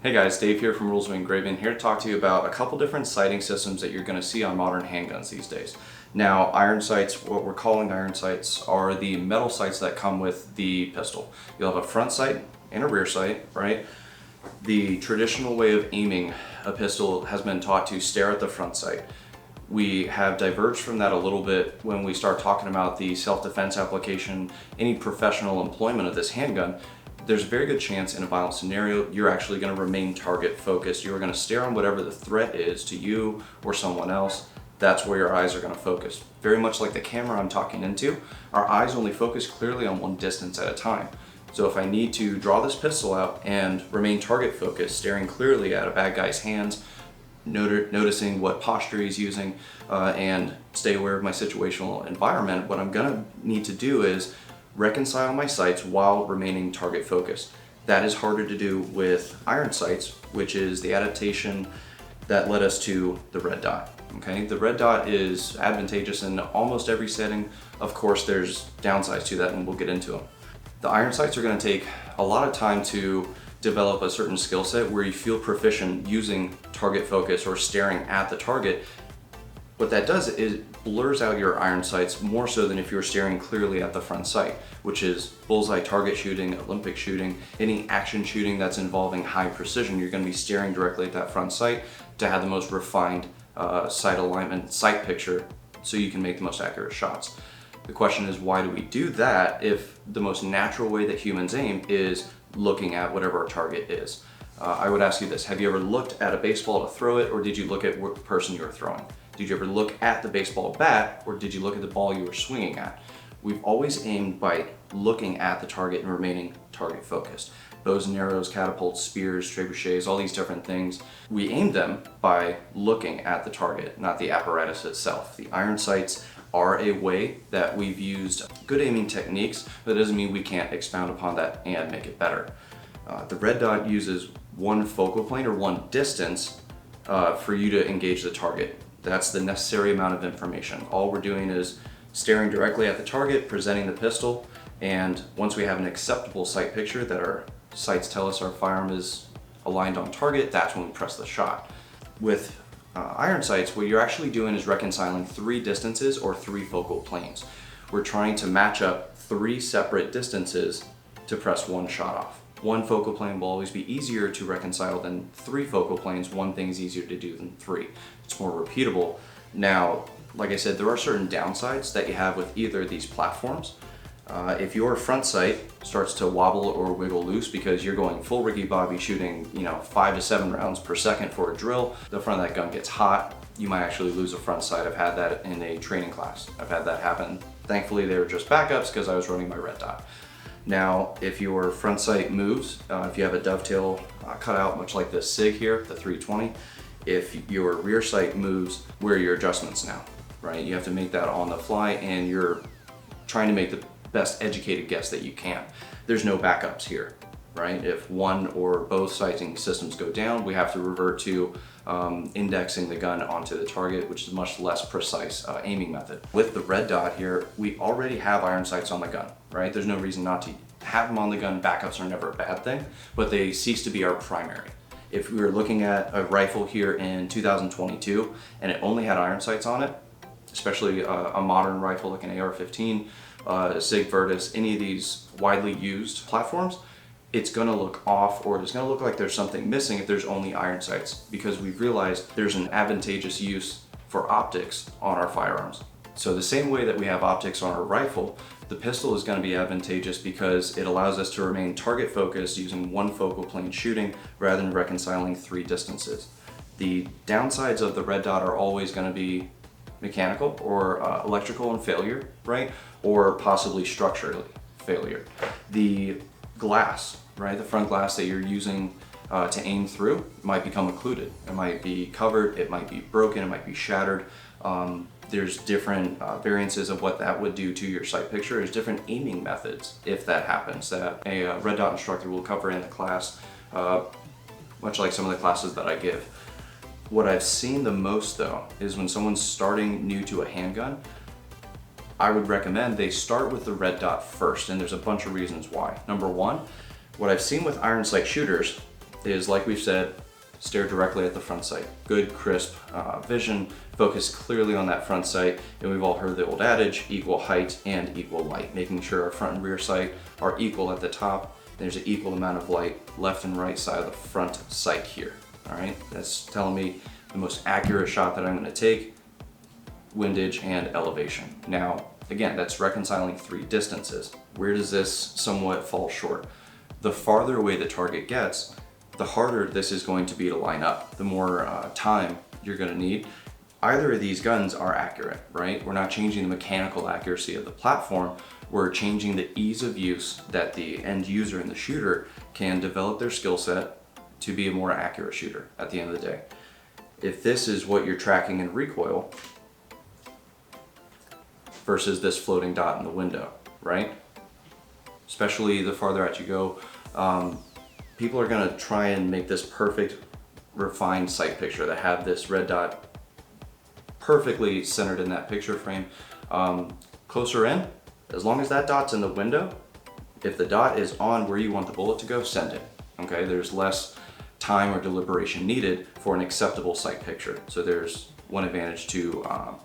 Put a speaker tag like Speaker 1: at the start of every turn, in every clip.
Speaker 1: Hey guys, Dave here from Rules of Engraving, here to talk to you about a couple different sighting systems that you're going to see on modern handguns these days. Now, iron sights, what we're calling iron sights, are the metal sights that come with the pistol. You'll have a front sight and a rear sight, right? The traditional way of aiming a pistol has been taught to stare at the front sight. We have diverged from that a little bit when we start talking about the self-defense application, any professional employment of this handgun. There's a very good chance in a violent scenario you're actually going to remain target focused. You're going to stare on whatever the threat is to you or someone else. That's where your eyes are going to focus. Very much like the camera I'm talking into, our eyes only focus clearly on one distance at a time. So if I need to draw this pistol out and remain target focused, staring clearly at a bad guy's hands, noticing what posture he's using, and stay aware of my situational environment, what I'm going to need to do is reconcile my sights while remaining target focused. That is harder to do with iron sights, which is the adaptation that led us to the red dot. Okay, the red dot is advantageous in almost every setting. Of course, there's downsides to that, and we'll get into them. The iron sights are going to take a lot of time to develop a certain skill set where you feel proficient using target focus or staring at the target. What that does is blurs out your iron sights more so than if you were staring clearly at the front sight, which is bullseye target shooting, Olympic shooting, any action shooting that's involving high precision. You're going to be staring directly at that front sight to have the most refined sight alignment, sight picture, so you can make the most accurate shots. The question is, why do we do that if the most natural way that humans aim is looking at whatever our target is? I would ask you this: have you ever looked at a baseball to throw it, or did you look at what person you were throwing? Did you ever look at the baseball bat, or did you look at the ball you were swinging at? We've always aimed by looking at the target and remaining target focused. Bows and arrows, catapults, spears, trebuchets, all these different things, we aim them by looking at the target, not the apparatus itself. The iron sights are a way that we've used good aiming techniques, but that doesn't mean we can't expound upon that and make it better. The red dot uses one focal plane or one distance for you to engage the target. That's the necessary amount of information. All we're doing is staring directly at the target, presenting the pistol, and once we have an acceptable sight picture that our sights tell us our firearm is aligned on target, that's when we press the shot. With iron sights, what you're actually doing is reconciling three distances or three focal planes. We're trying to match up three separate distances to press one shot off. One focal plane will always be easier to reconcile than three focal planes. One thing's easier to do than three. It's more repeatable. Now, like I said, there are certain downsides that you have with either of these platforms. If your front sight starts to wobble or wiggle loose because you're going full Ricky Bobby shooting, 5 to 7 rounds per second for a drill, the front of that gun gets hot, you might actually lose a front sight. I've had that in a training class. I've had that happen. Thankfully, they were just backups because I was running my red dot. Now, if your front sight moves, if you have a dovetail cut out, much like this SIG here, the 320, if your rear sight moves, where are your adjustments now, right? You have to make that on the fly, and you're trying to make the best educated guess that you can. There's no backups here, right? If one or both sighting systems go down, we have to revert to indexing the gun onto the target, which is a much less precise aiming method. With the red dot here, we already have iron sights on the gun, right? There's no reason not to have them on the gun. Backups are never a bad thing, but they cease to be our primary. If we were looking at a rifle here in 2022 and it only had iron sights on it, especially a modern rifle like an AR-15, SIG Virtus, any of these widely used platforms, it's going to look off, or it's going to look like there's something missing if there's only iron sights, because we've realized there's an advantageous use for optics on our firearms. So the same way that we have optics on our rifle, the pistol is going to be advantageous because it allows us to remain target focused using one focal plane shooting rather than reconciling three distances. The downsides of the red dot are always going to be mechanical or electrical and failure, right? Or possibly structurally failure. The glass, right? The front glass that you're using to aim through might become occluded. It might be covered, it might be broken, it might be shattered. There's different variances of what that would do to your sight picture. There's different aiming methods if that happens that a red dot instructor will cover in the class, much like some of the classes that I give. What I've seen the most though is when someone's starting new to a handgun, I would recommend they start with the red dot first, and there's a bunch of reasons why. Number one, what I've seen with iron sight shooters is, like we've said, stare directly at the front sight. Good, crisp vision, focus clearly on that front sight, and we've all heard the old adage, equal height and equal light, making sure our front and rear sight are equal at the top. There's an equal amount of light left and right side of the front sight here. All right, that's telling me the most accurate shot that I'm going to take, windage and elevation. Now, again, that's reconciling three distances. Where does this somewhat fall short? The farther away the target gets, the harder this is going to be to line up, the more time you're going to need. Either of these guns are accurate, right? We're not changing the mechanical accuracy of the platform, we're changing the ease of use that the end user and the shooter can develop their skill set to be a more accurate shooter at the end of the day. If this is what you're tracking in recoil versus this floating dot in the window, right? Especially the farther out you go, people are gonna try and make this perfect, refined sight picture that have this red dot perfectly centered in that picture frame. Closer in, as long as that dot's in the window, if the dot is on where you want the bullet to go, send it, okay? There's less time or deliberation needed for an acceptable sight picture. So there's one advantage to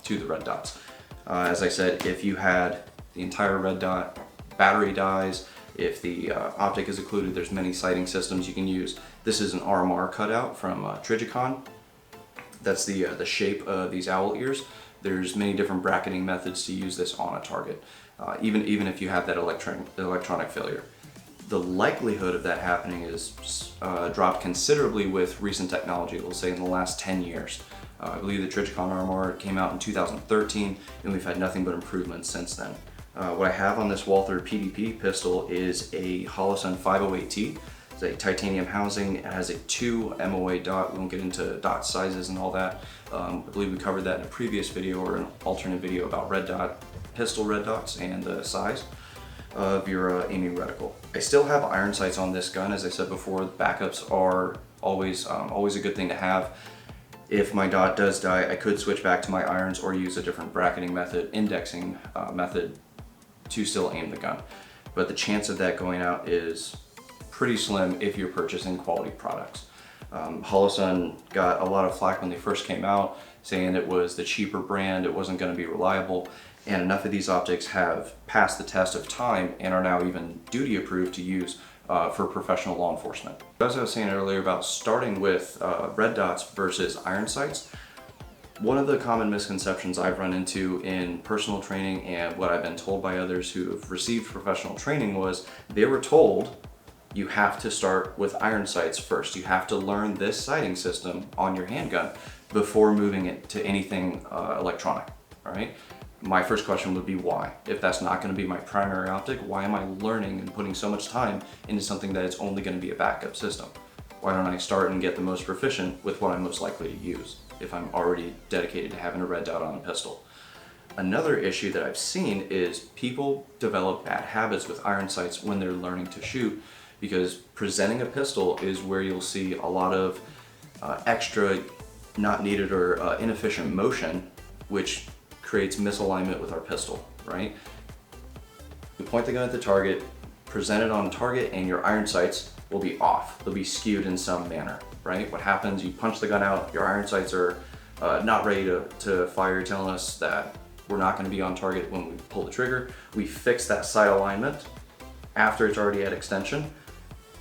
Speaker 1: the red dots. As I said, if you had the entire red dot, battery dies, if the optic is occluded, there's many sighting systems you can use. This is an RMR cutout from Trigicon. That's the shape of these owl ears. There's many different bracketing methods to use this on a target, even if you have that electronic failure. The likelihood of that happening is dropped considerably with recent technology, we'll say in the last 10 years. I believe the Trigicon RMR came out in 2013, and we've had nothing but improvements since then. What I have on this Walther PDP pistol is a Holosun 508T. It's a titanium housing. It has a 2 MOA dot. We won't get into dot sizes and all that. I believe we covered that in a previous video or an alternate video about red dot, pistol red dots, and the size of your aiming reticle. I still have iron sights on this gun. As I said before, backups are always a good thing to have. If my dot does die, I could switch back to my irons or use a different bracketing method, indexing method to still aim the gun. But the chance of that going out is pretty slim if you're purchasing quality products. Holosun got a lot of flack when they first came out, saying it was the cheaper brand, it wasn't going to be reliable, and enough of these optics have passed the test of time and are now even duty approved to use for professional law enforcement. As I was saying earlier about starting with red dots versus iron sights, one of the common misconceptions I've run into in personal training and what I've been told by others who have received professional training was they were told you have to start with iron sights first. You have to learn this sighting system on your handgun before moving it to anything electronic, all right? My first question would be why? If that's not going to be my primary optic, why am I learning and putting so much time into something that is only going to be a backup system? Why don't I start and get the most proficient with what I'm most likely to use if I'm already dedicated to having a red dot on a pistol? Another issue that I've seen is people develop bad habits with iron sights when they're learning to shoot, because presenting a pistol is where you'll see a lot of extra not needed or inefficient motion, which creates misalignment with our pistol, right? You point the gun at the target, present it on target, and your iron sights will be off. They'll be skewed in some manner, right? What happens, you punch the gun out, your iron sights are not ready to fire, telling us that we're not gonna be on target when we pull the trigger. We fix that sight alignment after it's already at extension.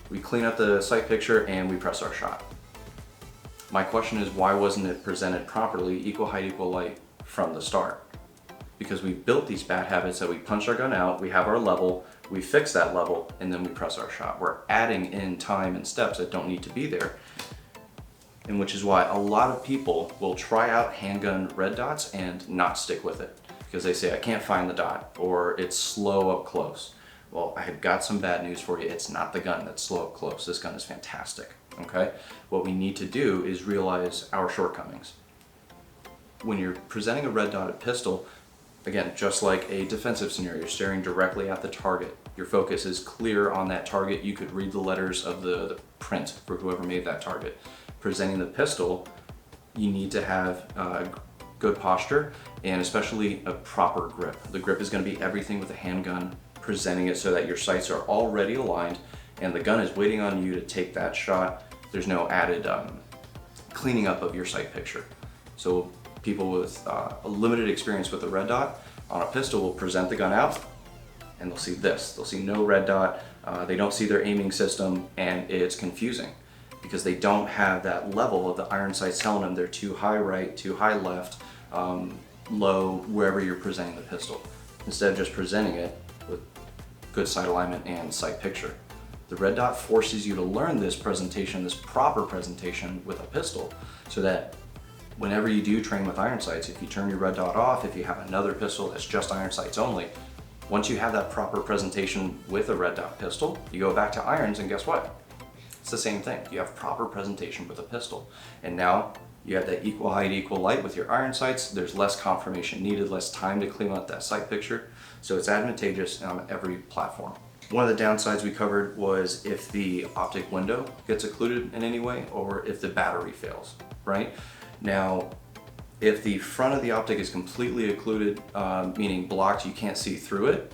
Speaker 1: We clean up the sight picture and we press our shot. My question is, why wasn't it presented properly, equal height, equal light, from the start? Because we built these bad habits that we punch our gun out, we have our level, we fix that level, and then we press our shot. We're adding in time and steps that don't need to be there. And which is why a lot of people will try out handgun red dots and not stick with it. Because they say, I can't find the dot, or it's slow up close. Well, I have got some bad news for you. It's not the gun that's slow up close. This gun is fantastic, okay? What we need to do is realize our shortcomings. When you're presenting a red dotted pistol, again, just like a defensive scenario, you're staring directly at the target. Your focus is clear on that target. You could read the letters of the print for whoever made that target. Presenting the pistol, you need to have good posture and especially a proper grip. The grip is going to be everything with a handgun, presenting it so that your sights are already aligned and the gun is waiting on you to take that shot there's no added cleaning up of your sight picture. So people with a limited experience with the red dot on a pistol will present the gun out and they'll see this. They'll see no red dot, they don't see their aiming system, and it's confusing because they don't have that level of the iron sights telling them they're too high right, too high left, low, wherever you're presenting the pistol, instead of just presenting it with good sight alignment and sight picture. The red dot forces you to learn this presentation, this proper presentation with a pistol, so that whenever you do train with iron sights, if you turn your red dot off, if you have another pistol that's just iron sights only, once you have that proper presentation with a red dot pistol, you go back to irons and guess what? It's the same thing. You have proper presentation with a pistol. And now you have that equal height, equal light with your iron sights. There's less confirmation needed, less time to clean up that sight picture. So it's advantageous on every platform. One of the downsides we covered was if the optic window gets occluded in any way or if the battery fails, right? Now, if the front of the optic is completely occluded, meaning blocked, you can't see through it,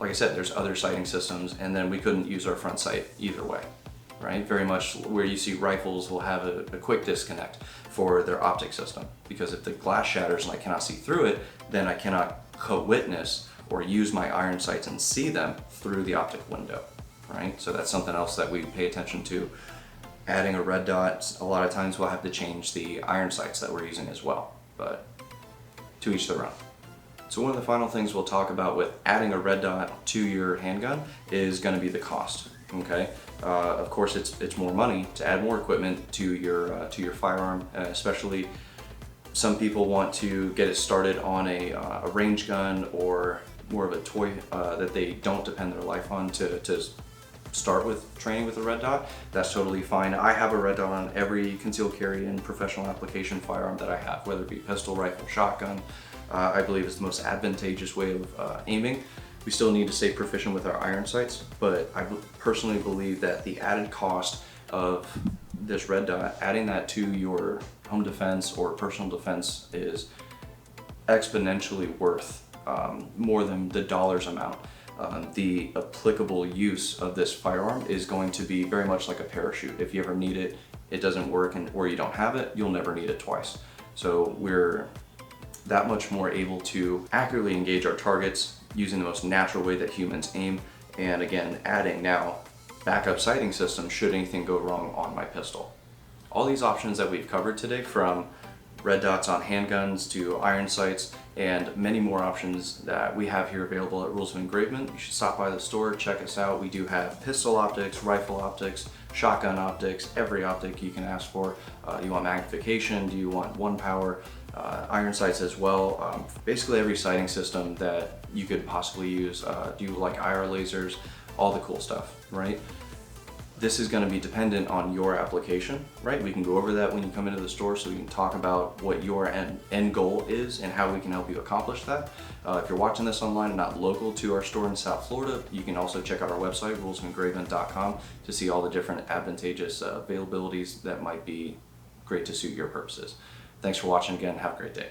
Speaker 1: like I said, there's other sighting systems, and then we couldn't use our front sight either way, right? Very much where you see rifles will have a quick disconnect for their optic system, because if the glass shatters and I cannot see through it, then I cannot co-witness or use my iron sights and see them through the optic window, right? So that's something else that we pay attention to. Adding a red dot, a lot of times we'll have to change the iron sights that we're using as well, but to each their own. So one of the final things we'll talk about with adding a red dot to your handgun is going to be the cost, okay? Of course, it's more money to add more equipment to your firearm, especially some people want to get it started on a range gun or more of a toy that they don't depend their life on to start with training with a red dot. That's totally fine. I have a red dot on every concealed carry and professional application firearm that I have, whether it be pistol, rifle, shotgun. I believe it's the most advantageous way of aiming. We still need to stay proficient with our iron sights, but I personally believe that the added cost of this red dot, adding that to your home defense or personal defense, is exponentially worth more than the dollars amount. The applicable use of this firearm is going to be very much like a parachute. If you ever need it, it doesn't work, or you don't have it, you'll never need it twice. So we're that much more able to accurately engage our targets using the most natural way that humans aim. And again, adding now backup sighting system should anything go wrong on my pistol. All these options that we've covered today, from red dots on handguns to iron sights, and many more options that we have here available at Rules of Engravement. You should stop by the store, check us out. We do have pistol optics, rifle optics, shotgun optics, every optic you can ask for. Do you want magnification? Do you want one power? Iron sights as well. Basically every sighting system that you could possibly use. Do you like IR lasers? All the cool stuff, right? This is going to be dependent on your application, right? We can go over that when you come into the store, so we can talk about what your end goal is and how we can help you accomplish that. If you're watching this online and not local to our store in South Florida, you can also check out our website, rulesofengravement.com, to see all the different advantageous availabilities that might be great to suit your purposes. Thanks for watching again. Have a great day.